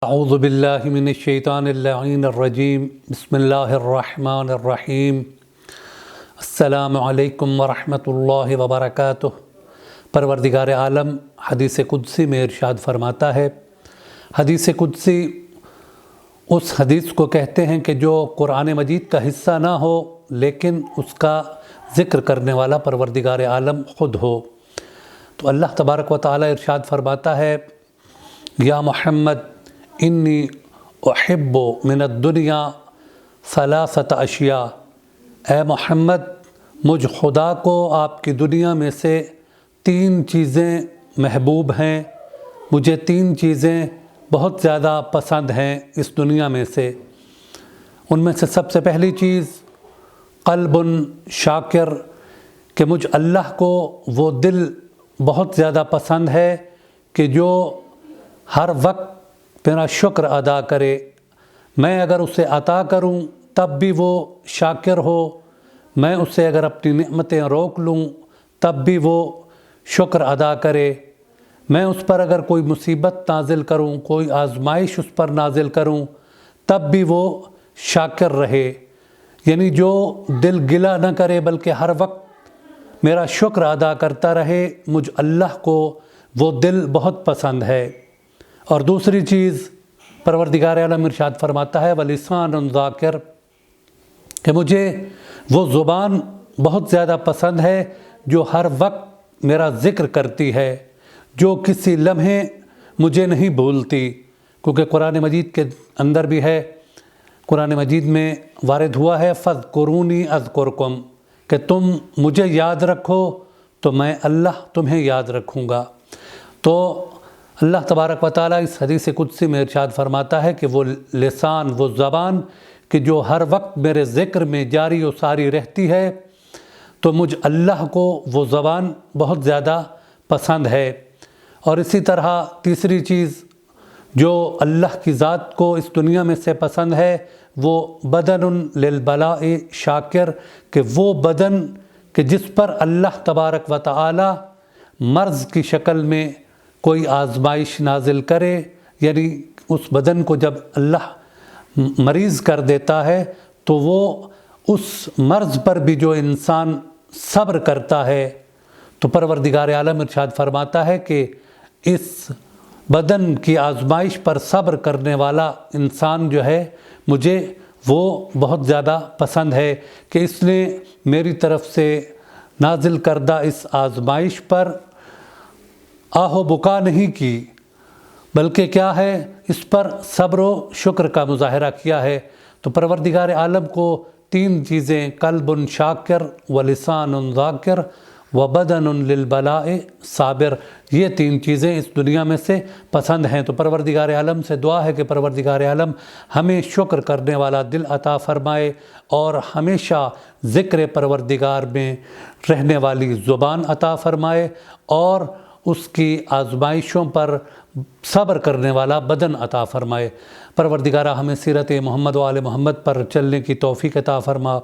اعوذ باللہ من الشیطان اللعین الرجیم بسم اللہ الرحمن الرحیم السلام علیکم ورحمۃ اللہ وبرکاتہ۔ پروردگار عالم حدیث قدسی میں ارشاد فرماتا ہے، حدیث قدسی اس حدیث کو کہتے ہیں کہ جو قرآن مجید کا حصہ نہ ہو لیکن اس کا ذکر کرنے والا پروردگار عالم خود ہو۔ تو اللہ تبارک و تعالی ارشاد فرماتا ہے، یا محمد انی احب من الدنیا ثلاثۃ اشیاء، اے محمد مجھ خدا کو آپ کی دنیا میں سے 3 چیزیں محبوب ہیں، مجھے 3 چیزیں بہت زیادہ پسند ہیں اس دنیا میں سے۔ ان میں سے سب سے پہلی چیز قلب شاکر، کہ مجھ اللہ کو وہ دل بہت زیادہ پسند ہے کہ جو ہر وقت میرا شکر ادا کرے۔ میں اگر اسے عطا کروں تب بھی وہ شاکر ہو، میں اسے اگر اپنی نعمتیں روک لوں تب بھی وہ شکر ادا کرے، میں اس پر اگر کوئی مصیبت نازل کروں، کوئی آزمائش اس پر نازل کروں تب بھی وہ شاکر رہے، یعنی جو دل گلہ نہ کرے بلکہ ہر وقت میرا شکر ادا کرتا رہے، مجھ اللہ کو وہ دل بہت پسند ہے۔ اور دوسری چیز پروردگار عالم ارشاد فرماتا ہے وَلِسَانٌ ذَاکِر، کہ مجھے وہ زبان بہت زیادہ پسند ہے جو ہر وقت میرا ذکر کرتی ہے، جو کسی لمحے مجھے نہیں بھولتی، کیونکہ قرآن مجید کے اندر بھی ہے، قرآن مجید میں وارد ہوا ہے فَاذْكُرُونِي أَذْكُرْكُمْ، کہ تم مجھے یاد رکھو تو میں اللہ تمہیں یاد رکھوں گا۔ تو اللہ تبارک و تعالیٰ اس حدیث قدسی میں ارشاد فرماتا ہے کہ وہ لسان، وہ زبان کہ جو ہر وقت میرے ذکر میں جاری و ساری رہتی ہے، تو مجھ اللہ کو وہ زبان بہت زیادہ پسند ہے۔ اور اسی طرح تیسری چیز جو اللہ کی ذات کو اس دنیا میں سے پسند ہے وہ بدن للبلاء شاکر، کہ وہ بدن کہ جس پر اللہ تبارک و تعالی مرض کی شکل میں کوئی آزمائش نازل کرے، یعنی اس بدن کو جب اللہ مریض کر دیتا ہے تو وہ اس مرض پر بھی جو انسان صبر کرتا ہے، تو پروردگار عالم ارشاد فرماتا ہے کہ اس بدن کی آزمائش پر صبر کرنے والا انسان جو ہے مجھے وہ بہت زیادہ پسند ہے، کہ اس نے میری طرف سے نازل کردہ اس آزمائش پر آہ و بکا نہیں کی، بلکہ کیا ہے اس پر صبر و شکر کا مظاہرہ کیا ہے۔ تو پروردگار عالم کو 3 چیزیں قلب شاکر ولسان ذاکر وبدن للبلاء صابر، یہ 3 چیزیں اس دنیا میں سے پسند ہیں۔ تو پروردگار عالم سے دعا ہے کہ پروردگار عالم ہمیں شکر کرنے والا دل عطا فرمائے اور ہمیشہ ذکر پروردگار میں رہنے والی زبان عطا فرمائے اور اس کی آزمائشوں پر صبر کرنے والا بدن عطا فرمائے۔ پروردگارہ ہمیں سیرت محمد و آل محمد پر چلنے کی توفیق عطا فرما۔